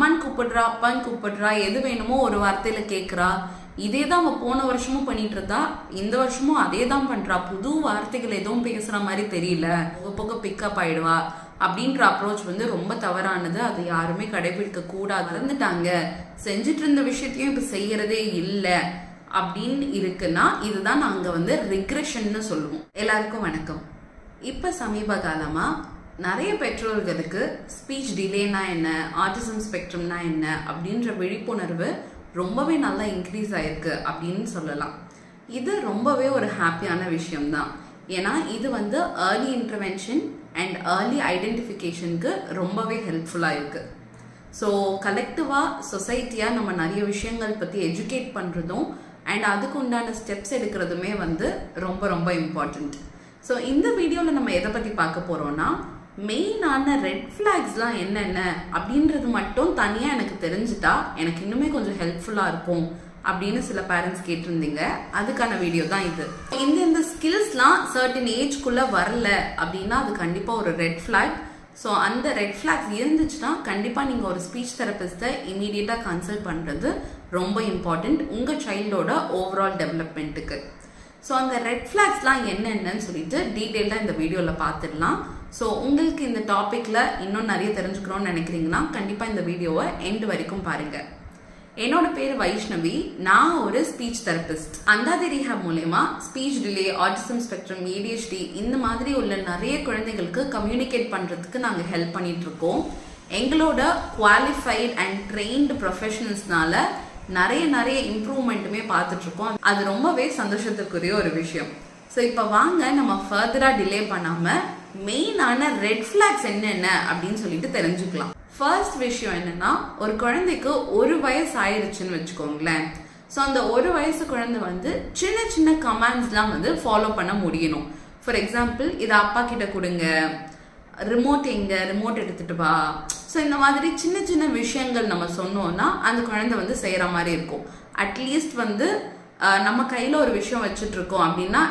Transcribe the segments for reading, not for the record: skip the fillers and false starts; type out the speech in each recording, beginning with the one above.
அம்மான்னு கூப்பிடுறா, அப்பான்னு கூப்பிடுறா, எது வேணுமோ ஒரு வார்த்தையில கேட்குறா. இதே தான் அவள் போன வருஷமும் பண்ணிட்டு இருந்தா, இந்த வருஷமும் அதே தான் பண்றா. புது வார்த்தைகள் எதுவும் பேசுற மாதிரி தெரியல, போக போக பிக்கப் ஆயிடுவா அப்படின்ற அப்ரோச் வந்து ரொம்ப தவறானது. அது யாருமே கடைபிடிக்க கூடாது. இருந்துட்டாங்க, செஞ்சுட்டு இருந்த விஷயத்தையும் இப்ப செய்யறதே இல்லை அப்படின்னு இருக்குன்னா இதுதான் நாங்க வந்து ரிக்ரெஷன்னு சொல்லுவோம். எல்லாருக்கும் வணக்கம். இப்ப சமீப காலமா நிறைய பெற்றோர்களுக்கு ஸ்பீச் டிலேனா என்ன, ஆட்டிசம் ஸ்பெக்ட்ரம்னா என்ன அப்படின்ற விழிப்புணர்வு ரொம்பவே நல்லா இன்க்ரீஸ் ஆயிருக்கு அப்படின்னு சொல்லலாம். இது ரொம்பவே ஒரு ஹாப்பியான விஷயம்தான். ஏன்னா இது வந்து ஏர்லி இன்டர்வென்ஷன் அண்ட் ஏர்லி ஐடென்டிஃபிகேஷனுக்கு ரொம்பவே ஹெல்ப்ஃபுல்லாக இருக்கு. ஸோ கலெக்டிவாக சொசைட்டியாக நம்ம நிறைய விஷயங்கள் பற்றி எஜுகேட் பண்ணுறதும் அண்ட் அதுக்கு உண்டான ஸ்டெப்ஸ் எடுக்கிறதுமே வந்து ரொம்ப ரொம்ப இம்பார்ட்டண்ட். ஸோ இந்த வீடியோவில் நம்ம எதை பற்றி பார்க்க போகிறோம்னா, மெயினான ரெட் ஃப்ளாக்ஸ்லாம் என்னென்ன அப்படின்றது மட்டும் தனியாக எனக்கு தெரிஞ்சுட்டா எனக்கு இன்னுமே கொஞ்சம் ஹெல்ப்ஃபுல்லாக இருக்கும் அப்படின்னு சில பேரண்ட்ஸ் கேட்டிருந்தீங்க. அதுக்கான வீடியோ தான் இது. இந்த ஸ்கில்ஸ்லாம் சர்டன் ஏஜ்குள்ளே வரல அப்படின்னா அது கண்டிப்பாக ஒரு ரெட் ஃப்ளாக். ஸோ அந்த ரெட் ஃப்ளாக்ஸ் இருந்துச்சுன்னா கண்டிப்பாக நீங்கள் ஒரு ஸ்பீச் தெரபிஸ்ட்டை இமீடியட்டாக கன்சல்ட் பண்ணுறது ரொம்ப இம்பார்ட்டண்ட் உங்கள் சைல்டோட ஓவரால் டெவலப்மெண்ட்டுக்கு. ஸோ அந்த ரெட் ஃப்ளாக்ஸ்லாம் என்னென்னு சொல்லிட்டு டீட்டெயிலாக இந்த வீடியோவில் பார்த்துடலாம். ஸோ உங்களுக்கு இந்த டாப்பிக்கில் இன்னும் நிறைய தெரிஞ்சுக்கணும்னு நினைக்கிறீங்கன்னா கண்டிப்பாக இந்த வீடியோவை எண்ட் வரைக்கும் பாருங்கள். என்னோட பேர் வைஷ்ணவி. நான் ஒரு ஸ்பீச் தெரபிஸ்ட். அந்தாதி ரீஹாப் மூலமா speech delay, autism spectrum, ADHD இந்த மாதிரி உள்ள நிறைய குழந்தைகளுக்கு கம்யூனிகேட் பண்ணுறதுக்கு நாங்கள் ஹெல்ப் பண்ணிட்டு இருக்கோம். எங்களோட குவாலிஃபைட் அண்ட் ட்ரெயின்டு ப்ரொஃபஷனல்ஸ்னால நிறைய இம்ப்ரூவ்மெண்ட்டுமே பார்த்துட்டு இருக்கோம். அது ரொம்பவே சந்தோஷத்துக்குரிய ஒரு விஷயம். ஸோ இப்போ வாங்க நம்ம ஃபர்தராக டிலே பண்ணாமல் மெயினான ரெட் ஃப்ளாக்ஸ் என்னென்ன அப்படின்னு சொல்லிட்டு தெரிஞ்சுக்கலாம். ஃபர்ஸ்ட் விஷயம் என்னன்னா, ஒரு குழந்தைக்கு 1 வயசு ஆயிடுச்சுன்னு வச்சுக்கோங்களேன். ஸோ அந்த 1 வயசு குழந்தை வந்து சின்ன சின்ன கமாண்ட்ஸ்லாம் வந்து ஃபாலோ பண்ண முடியணும். ஃபார் எக்ஸாம்பிள், இதை அப்பா கிட்ட கொடுங்க, ரிமோட் எங்க, ரிமோட் எடுத்துட்டு வா. ஸோ இந்த மாதிரி சின்ன சின்ன விஷயங்கள் நம்ம சொன்னோம்னா அந்த குழந்தை வந்து செய்கிற மாதிரி இருக்கும். அட்லீஸ்ட் வந்து நம்ம கையில் ஒரு விஷயம் வச்சுட்டு இருக்கோம் அப்படின்னா,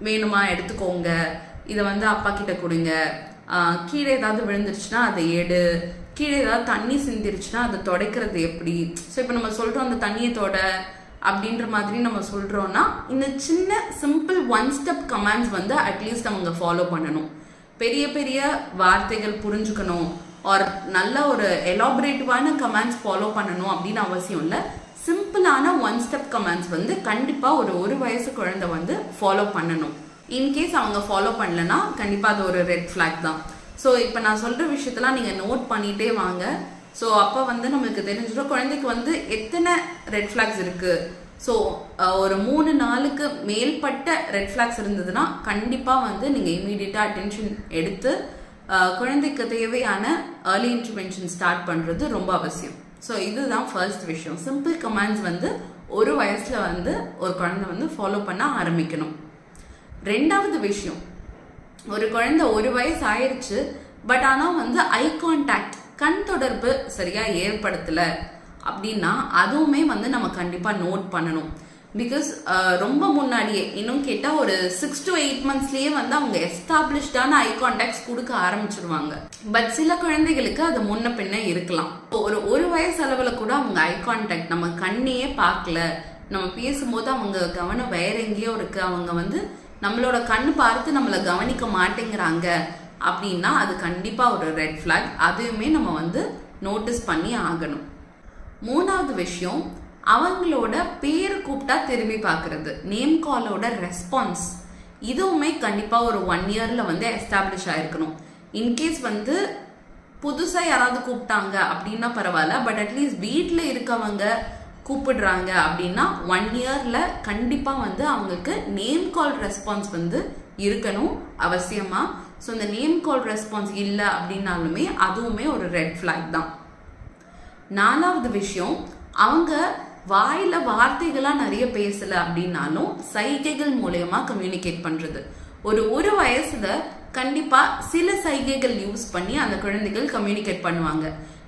வேணுமா எடுத்துக்கோங்க, இதை வந்து அப்பா கிட்ட கொடுங்க, கீழே ஏதாவது விழுந்துருச்சுன்னா அதை எடு, கீழே ஏதாவது தண்ணி சிந்திருச்சுன்னா அதை துடைக்கிறது எப்படி. ஸோ இப்போ நம்ம சொல்கிறோம் அந்த தண்ணியை தொட அப்படின்ற மாதிரி நம்ம சொல்கிறோன்னா இந்த சின்ன சிம்பிள் 1 ஸ்டெப் கமாண்ட்ஸ் வந்து அட்லீஸ்ட் அவங்க ஃபாலோ பண்ணணும். பெரிய பெரிய வார்த்தைகள் புரிஞ்சுக்கணும் ஆர் நல்ல ஒரு எலாபரேட்டிவான கமாண்ட்ஸ் ஃபாலோ பண்ணணும் அப்படின்னு அவசியம் இல்லை. சிம்பிளான 1 ஸ்டெப் கமாண்ட்ஸ் வந்து கண்டிப்பாக ஒரு வயசு குழந்தை வந்து ஃபாலோ பண்ணணும். இன்கேஸ் அவங்க ஃபாலோ பண்ணலன்னா கண்டிப்பாக அது ஒரு ரெட் ஃப்ளாக் தான். ஸோ இப்போ நான் சொல்கிற விஷயத்தெல்லாம் நீங்கள் நோட் பண்ணிகிட்டே வாங்க. ஸோ அப்போ வந்து நம்மளுக்கு தெரிஞ்சிடும் குழந்தைக்கு வந்து எத்தனை ரெட் ஃப்ளாக்ஸ் இருக்குது. ஸோ ஒரு 3 நாளுக்கு மேல்பட்ட ரெட் ஃப்ளாக்ஸ் இருந்ததுன்னா கண்டிப்பாக வந்து நீங்கள் இமீடியட்டாக அட்டென்ஷன் எடுத்து குழந்தைக்கு தேவையான ஏர்லி இன்டர்வென்ஷன் ஸ்டார்ட் பண்ணுறது ரொம்ப அவசியம். ஸோ இதுதான் ஃபர்ஸ்ட் விஷயம். சிம்பிள் கமாண்ட்ஸ் வந்து 1 வயசில் வந்து ஒரு குழந்தை வந்து ஃபாலோ பண்ண ஆரம்பிக்கணும். ரெண்டாவது விஷயம், ஒரு குழந்தை 1 வயசு ஆயிடுச்சு, பட் ஆனால் வந்து ஐ கான்டாக்ட், கண் தொடர்பு சரியாக ஏற்படுத்தலை அப்படின்னா அதுவுமே வந்து நம்ம கண்டிப்பாக நோட் பண்ணணும். பிகாஸ் ரொம்ப முன்னாடியே, இன்னும் கேட்டால் ஒரு 6 to 8 monthsலேயே வந்து அவங்க எஸ்டாப்ளிஷ்டான ஐ கான்டாக்ட்ஸ் கொடுக்க ஆரம்பிச்சிருவாங்க. பட் சில குழந்தைகளுக்கு அது முன்ன பின்ன இருக்கலாம். ஒரு வயசு அளவில் கூட அவங்க ஐ கான்டாக்ட் நம்ம கண்ணையே பார்க்கல, நம்ம பேசும்போது அவங்க கவனம் வேற எங்கேயோ இருக்கு, அவங்க வந்து நம்மளோட கண் பார்த்து நம்மளை கவனிக்க மாட்டேங்கிறாங்க அப்படின்னா அது கண்டிப்பாக ஒரு ரெட் ஃப்ளாக். அதையுமே நம்ம வந்து நோட்டீஸ் பண்ணி ஆகணும். மூணாவது விஷயம், அவங்களோட பேர் கூப்பிட்டா திரும்பி பார்க்கறது, நேம் காலோட ரெஸ்பான்ஸ், இதுவுமே கண்டிப்பாக ஒரு 1 yearல வந்து எஸ்டாப்ளிஷ் ஆயிருக்கணும். இன்கேஸ் வந்து புதுசாக யாராவது கூப்பிட்டாங்க அப்படின்னா பரவாயில்ல, பட் அட்லீஸ்ட் வீட்டில் இருக்கவங்க கூப்பிடுறாங்க அப்படின்னா 1 yearல கண்டிப்பாக வந்து அவங்களுக்கு நேம் கால் ரெஸ்பான்ஸ் வந்து இருக்கணும் அவசியமா. ஸோ இந்த நேம் கால் ரெஸ்பான்ஸ் இல்லை அப்படின்னாலுமே அதுவுமே ஒரு ரெட் ஃப்ளாக் தான். 4வது விஷயம், அவங்க வாயில வார்த்தைகளாக நிறைய பேசல அப்படின்னாலும் சைகைகள் மூலயமா கம்யூனிகேட் பண்றது. ஒரு வயசுல கண்டிப்பா சில சைகைகள் யூஸ் பண்ணி அந்த குழந்தைகள் கம்யூனிகேட் பண்ணுவாங்க.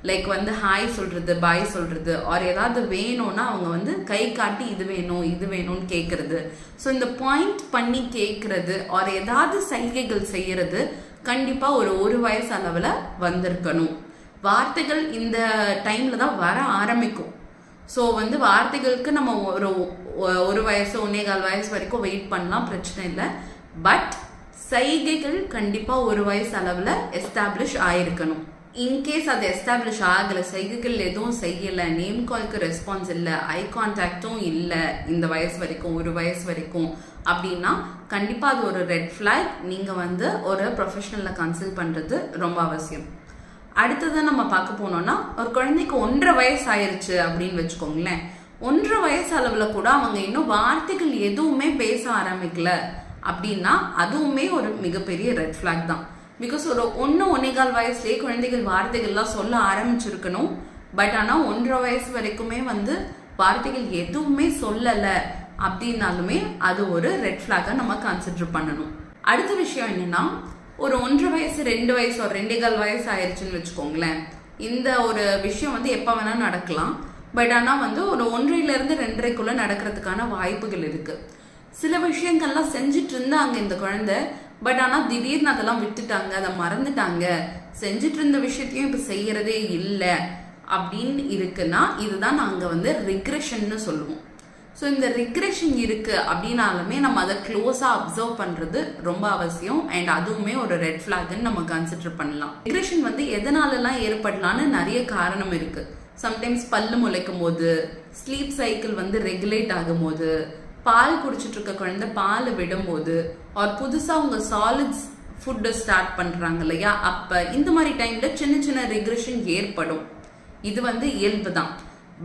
லைக் வந்து ஹாய் சொல்றது, பாய் சொல்றது, ஆர் ஏதாவது வேணும்னா அவங்க வந்து கை காட்டி இது வேணும் இது வேணும்னு கேட்கறது. ஸோ இந்த பாயிண்ட் பண்ணி கேட்கறது ஆர் ஏதாவது சைகைகள் செய்யறது கண்டிப்பா ஒரு வயசு அளவில் வந்திருக்கணும். வார்த்தைகள் இந்த டைம்ல தான் வர ஆரம்பிக்கும். ஸோ வந்து வார்த்தைகளுக்கு நம்ம ஒரு வயசு 1.25 வயசு வரைக்கும் வெயிட் பண்ணலாம், பிரச்சனை இல்லை. பட் சைகைகள் கண்டிப்பாக ஒரு வயசு அளவில் எஸ்டாப்ளிஷ் ஆயிருக்கணும். இன்கேஸ் அது எஸ்டாப்ளிஷ் ஆகலை, சைகைகள் எதுவும் செய்யலை, நேம் கால்க்கு ரெஸ்பான்ஸ் இல்லை, ஐ கான்டாக்டும் இல்லை இந்த வயசு வரைக்கும், ஒரு வயசு வரைக்கும் அப்படின்னா கண்டிப்பாக அது ஒரு ரெட் ஃப்ளாக். நீங்கள் வந்து ஒரு ப்ரொஃபஷனலில் கன்சல்ட் பண்ணுறது ரொம்ப அவசியம். அடுத்தது நம்ம பார்க்க போனோம்னா, ஒரு குழந்தைக்கு 1.5 வயசு ஆயிருச்சு அப்படின்னு வச்சுக்கோங்களேன். 1.5 வயசு அளவில் கூட அவங்க இன்னும் வார்த்தைகள் எதுவுமே பேச ஆரம்பிக்கல அப்படின்னா அதுவுமே ஒரு மிகப்பெரிய ரெட் ஃப்ளாக் தான். பிகாஸ் ஒரு 1.25 வயசுலேயே குழந்தைகள் வார்த்தைகள்லாம் சொல்ல ஆரம்பிச்சிருக்கணும். பட் ஆனால் 1.5 வயசு வரைக்குமே வந்து வார்த்தைகள் எதுவுமே சொல்லலை அப்படின்னாலுமே அது ஒரு ரெட் ஃப்ளாகை நம்ம கன்சிடர் பண்ணணும். அடுத்த விஷயம் என்னன்னா, ஒரு 1.5 வயசு 2 வயசு ஒரு 2.25 வயசு ஆயிடுச்சுன்னு வச்சுக்கோங்களேன். இந்த ஒரு விஷயம் வந்து எப்போ வேணா நடக்கலாம். பட் ஆனால் வந்து ஒரு 1.5லேருந்து 2.5க்குள்ள நடக்கிறதுக்கான வாய்ப்புகள் இருக்கு. சில விஷயங்கள்லாம் செஞ்சுட்டு இருந்தாங்க இந்த குழந்தை, பட் ஆனால் திடீர்னு அதெல்லாம் விட்டுட்டாங்க, அதை மறந்துட்டாங்க, செஞ்சுட்டு இருந்த விஷயத்தையும் இப்போ செய்யறதே இல்லை அப்படின்னு இருக்குன்னா இதுதான் நாங்கள் வந்து ரிக்ரெஷன்னு சொல்லுவோம். ஸோ இந்த ரிக்ரெஷன் இருக்கு அப்படின்னாலுமே நம்ம அதை க்ளோஸாக அப்சர்வ் பண்ணுறது ரொம்ப அவசியம். அண்ட் அதுவுமே ஒரு ரெட் ஃபிளாக்னு நம்ம கன்சிடர் பண்ணலாம். ரிக்ரெஷன் வந்து எதனாலலாம் ஏற்படலான்னு நிறைய காரணம் இருக்கு. சம்டைம்ஸ் பல்லு முளைக்கும் போது, ஸ்லீப் சைக்கிள் வந்து ரெகுலேட் ஆகும் போது, பால் குடிச்சிட்டு இருக்க குழந்தை பால் விடும்போது, ஒரு புதுசாக அவங்க சாலிட்ஸ் ஃபுட்டு ஸ்டார்ட் பண்ணுறாங்க இல்லையா, அப்போ இந்த மாதிரி டைமில் சின்ன சின்ன ரிக்ரெஷன் ஏற்படும். இது வந்து இயல்பு தான்.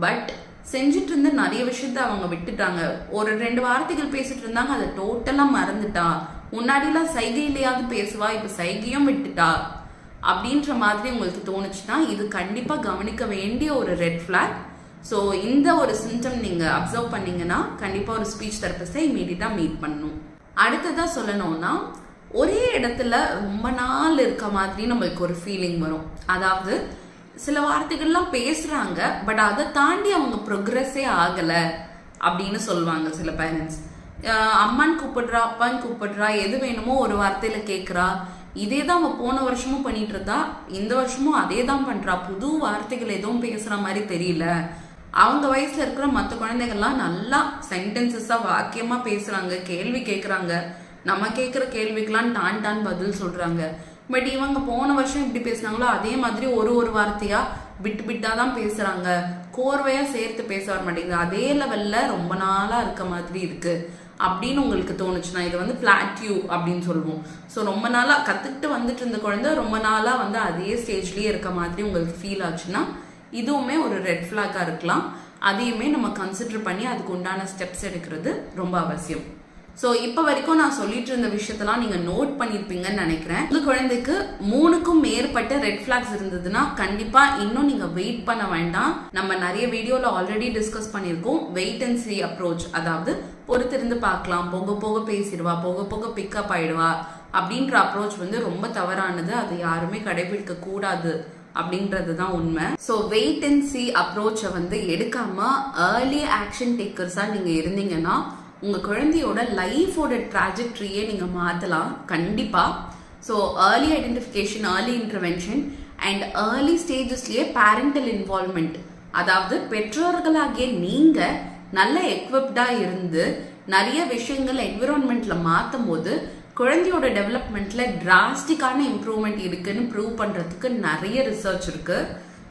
பட் செஞ்சுட்டு இருந்த நிறைய விஷயத்த அவங்க விட்டுட்டாங்க. ஒரு 2 வார்த்தைகள் பேசிட்டு இருந்தாங்க, அதை டோட்டலாக மறந்துட்டா. முன்னாடிலாம் சைகையிலையாவது பேசுவா, இப்போ சைகையும் விட்டுட்டா அப்படின்ற மாதிரி உங்களுக்கு தோணுச்சுன்னா இது கண்டிப்பாக கவனிக்க வேண்டிய ஒரு ரெட் ஃபிளாக். ஸோ இந்த ஒரு சிம்டம் நீங்கள் அப்சர்வ் பண்ணீங்கன்னா கண்டிப்பாக ஒரு ஸ்பீச் தெரபிஸ்டை இமீடியட்டாக மீட் பண்ணணும். அடுத்ததாக சொல்லணும்னா, ஒரே இடத்துல ரொம்ப நாள் இருக்க மாதிரி நம்மளுக்கு ஒரு ஃபீலிங் வரும். அதாவது சில வார்த்தைகள்லாம் பேசுறாங்க, பட் அதை தாண்டி அவங்க ப்ரோக்ரஸே ஆகலை அப்படின்னு சொல்லுவாங்க சில பேரண்ட்ஸ். அம்மான்னு கூப்பிடுறா, அப்பான்னு கூப்பிடுறா, எது வேணுமோ ஒரு வார்த்தையில கேட்குறா. இதே தான் அவன் போன வருஷமும் பண்ணிட்டு இருந்தா, இந்த வருஷமும் அதே தான் பண்றா. புது வார்த்தைகள் எதுவும் பேசுற மாதிரி தெரியல. அவங்க வயசுல இருக்கிற மற்ற குழந்தைகள்லாம் நல்லா சென்டென்சஸா வாக்கியமா பேசுறாங்க, கேள்வி கேட்குறாங்க, நம்ம கேட்குற கேள்விக்கெல்லாம் டான் பதில் சொல்றாங்க. பட் இவங்க போன வருஷம் எப்படி பேசுனாங்களோ அதே மாதிரி ஒரு வார்த்தையா விட்டு தான் பேசுறாங்க. கோர்வையா சேர்த்து பேச வர மாட்டேங்குது. அதே லெவல்ல ரொம்ப நாளா இருக்க மாதிரி இருக்கு அப்படின்னு உங்களுக்கு தோணுச்சுன்னா இது வந்து பிளாட்யூ அப்படின்னு சொல்லுவோம். ஸோ ரொம்ப நாளா கத்துக்கிட்டு வந்துட்டு இருந்த குழந்தை ரொம்ப நாளா வந்து அதே ஸ்டேஜ்லயே இருக்க மாதிரி உங்களுக்கு ஃபீல் ஆச்சுன்னா இதுவுமே ஒரு ரெட் ஃபிளாகா இருக்கலாம். அதையுமே நம்ம கன்சிடர் பண்ணி அதுக்கு உண்டான ஸ்டெப்ஸ் எடுக்கிறது ரொம்ப அவசியம். ஸோ இப்போ வரைக்கும் நான் சொல்லிட்டு இருந்த விஷயத்தெல்லாம் நீங்க நோட் பண்ணிருப்பீங்கன்னு நினைக்கிறேன். உங்க குழந்தைக்கு 3க்கும் மேற்பட்ட ரெட் ஃபிளாக்ஸ் இருந்ததுன்னா கண்டிப்பா இன்னும் நீங்க வெயிட் பண்ண வேண்டாம். நம்ம நிறைய வீடியோல ஆல்ரெடி டிஸ்கஸ் பண்ணியிருக்கோம். வெயிட் அண்ட் சி அப்ரோச், அதாவது பொறுத்திருந்து பார்க்கலாம், போக போக பேசிடுவா, போக போக பிக்கப் ஆயிடுவா அப்படின்ற அப்ரோச் வந்து ரொம்ப தவறானது. அது யாருமே கடைபிடிக்க கூடாது அப்படின்றது தான் உண்மை. ஸோ வெயிட் அண்ட் சி அப்ரோச்சை வந்து எடுக்காம ஏர்லி ஆக்ஷன் டேக்கர்ஸா நீங்க இருந்தீங்கன்னா உங்க குழந்தையோட லைஃபோட ட்ராஜெக்டரியே நீங்க மாத்தலாம் கண்டிப்பா. So early identification, early intervention and early ஸ்டேஜஸ்லயே பேரண்டல் இன்வால்வ்மெண்ட், அதாவது பெற்றோர்களாகிய நீங்க நல்ல எக்விப்டா இருந்து நிறைய விஷயங்கள் என்விரான்மெண்ட்ல மாற்றும் போது குழந்தையோட டெவலப்மெண்ட்ல டிராஸ்டிக்கான இம்ப்ரூவ்மெண்ட் இருக்குன்னு ப்ரூவ் பண்றதுக்கு நிறைய ரிசர்ச் இருக்கு.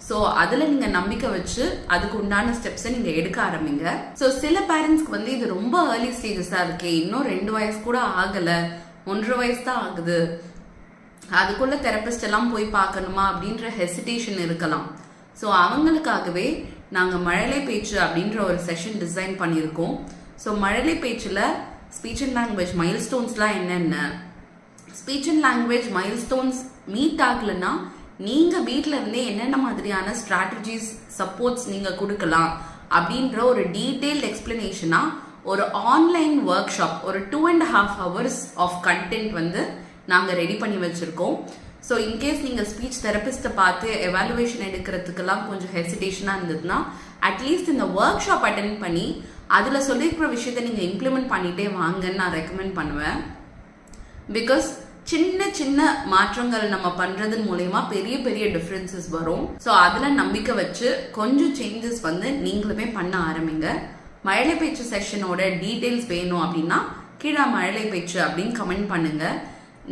ஸோ அதில் நீங்கள் நம்பிக்கை வச்சு அதுக்கு உண்டான ஸ்டெப்ஸை நீங்கள் எடுக்க ஆரம்பிங்க. ஸோ சில பேரண்ட்ஸ்க்கு வந்து இது ரொம்ப ஏர்லி ஸ்டேஜஸாக இருக்கே, இன்னும் 2 வயசு கூட ஆகலை, 1.5 வயசு தான் ஆகுது, அதுக்குள்ள தெரபிஸ்ட் எல்லாம் போய் பார்க்கணுமா அப்படின்ற ஹெசிடேஷன் இருக்கலாம். ஸோ அவங்களுக்காகவே நாங்கள் மழலை பேச்சு அப்படின்ற ஒரு செஷன் டிசைன் பண்ணியிருக்கோம். ஸோ மழலை பேச்சில் ஸ்பீச் அண்ட் லாங்குவேஜ் மைல்ஸ்டோன்ஸ்லாம் என்னென்ன, speech and language milestones meet ஆகலைன்னா நீங்க வீட்டில இருந்தே என்னென்ன மாதிரியான ஸ்ட்ராட்டஜிஸ் சப்போர்ட்ஸ் நீங்க கொடுக்கலாம் அப்படின்ற ஒரு டீடைல்ட் எக்ஸ்பிளனேஷனா ஒரு ஆன்லைன் ஒர்க் ஷாப், ஒரு 2.5 hours ஆஃப் கண்டென்ட் வந்து நாங்க ரெடி பண்ணி வச்சிருக்கோம். ஸோ இன்கேஸ் நீங்க ஸ்பீச் தெரபிஸ்ட்டை பார்த்து எவாலுவேஷன் எடுக்கிறதுக்கெல்லாம் கொஞ்சம் ஹெசிடேஷனா இருந்ததுன்னா அட்லீஸ்ட் இந்த ஒர்க் ஷாப் அட்டென்ட் பண்ணி அதுல சொல்லியிருக்கிற விஷயத்த நீங்க இம்ப்ளிமெண்ட் பண்ணிட்டே வாங்கன்னு நான் ரெக்கமெண்ட் பண்ணுவேன். பிகாஸ் சின்ன சின்ன மாற்றங்கள் நம்ம பண்றதன் மூலயமா பெரிய பெரிய டிஃபரன்சஸ் வரும். ஸோ அதுல நம்பிக்கை வச்சு கொஞ்சம் சேஞ்சஸ் வந்து நீங்களுமே பண்ண ஆரம்பிங்க. மழலை பேச்சு செஷனோட டீடைல்ஸ் வேணும் அப்படின்னா கீழே மழலை பேச்சு அப்படின்னு கமெண்ட் பண்ணுங்க.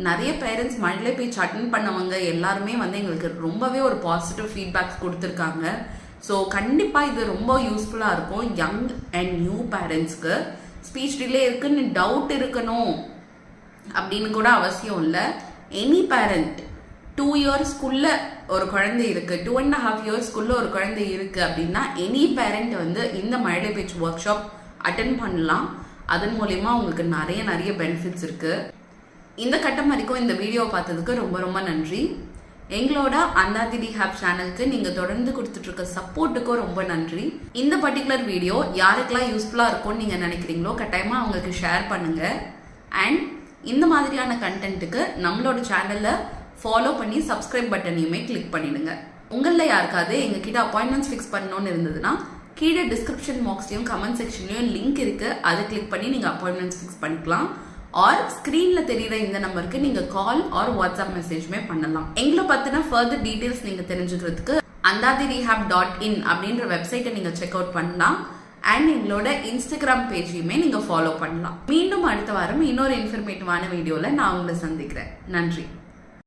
நிறைய பேரண்ட்ஸ் மழலை பேச்சு அட்டென்ட் பண்ணவங்க எல்லாருமே வந்து எங்களுக்கு ரொம்பவே ஒரு பாசிட்டிவ் ஃபீட்பேக்ஸ் கொடுத்துருக்காங்க. ஸோ கண்டிப்பாக இது ரொம்ப யூஸ்ஃபுல்லாக இருக்கும் யங் அண்ட் நியூ பேரண்ட்ஸ்க்கு. ஸ்பீச் டிலே இருக்குன்னு டவுட் இருக்கணும் அப்படின்னு கூட அவசியம் இல்லை. எனி பேரண்ட் 2 இயர்ஸ்க்குள்ள ஒரு குழந்தை இருக்கு, 2.5 இயர்ஸ்க்குள்ள ஒரு குழந்தை இருக்கு அப்படின்னா எனி பேரண்ட் வந்து இந்த மழலை பேச்சு ஒர்க் ஷாப் அட்டென்ட் பண்ணலாம். அதன் மூலயமா உங்களுக்கு நிறைய பெனிஃபிட்ஸ் இருக்கு. இந்த கட்டம் வரைக்கும் இந்த வீடியோ பார்த்ததுக்கு ரொம்ப ரொம்ப நன்றி. எங்களோட அந்தாதி ரீஹாப் சேனலுக்கு நீங்க தொடர்ந்து கொடுத்துட்டு இருக்க சப்போர்ட்டுக்கும் ரொம்ப நன்றி. இந்த பர்டிகுலர் வீடியோ யாருக்கெல்லாம் யூஸ்ஃபுல்லா இருக்கும்னு நீங்க நினைக்கிறீங்களோ கட்டாயமா அவங்களுக்கு ஷேர் பண்ணுங்க. அண்ட் இந்த மாதிரியான கண்டென்ட்டுக்கு நம்மளோட சேனல்ல ஃபாலோ பண்ணி சப்ஸ்கிரைப் பட்டனையுமே கிளிக் பண்ணிடுங்க. உங்களில் யாருக்காவது எங்ககிட்ட அப்பாயின்மெண்ட்ஸ் ஃபிக்ஸ் பண்ணணும்னு இருந்ததுன்னா கீழே டிஸ்கிரிப்ஷன் பாக்ஸ்லயும் கமெண்ட் செக்ஷன்லயும் லிங்க் இருக்கு, அதை கிளிக் பண்ணி நீங்க அப்பாயின்மெண்ட்ஸ் ஃபிக்ஸ் பண்ணிக்கலாம். ஆர் ஸ்கிரீன்ல தெரியுற இந்த நம்பருக்கு நீங்க கால் ஆர் வாட்ஸ்அப் மெசேஜ்மே பண்ணலாம். எங்களை பத்தின ஃபர்தர் டீடைல்ஸ் நீங்க தெரிஞ்சுக்கிறதுக்கு andadhirehab.in அப்படின்ற வெப்சைட்டை நீங்க செக் அவுட் பண்ணலாம். அண்ட் எங்களோட இன்ஸ்டாகிராம் பேஜையுமே நீங்க ஃபாலோ பண்ணலாம். மீண்டும் அடுத்த வாரம் இன்னொரு இன்ஃபர்மேட்டிவான வீடியோல நான் உங்களை சந்திக்கிறேன். நன்றி.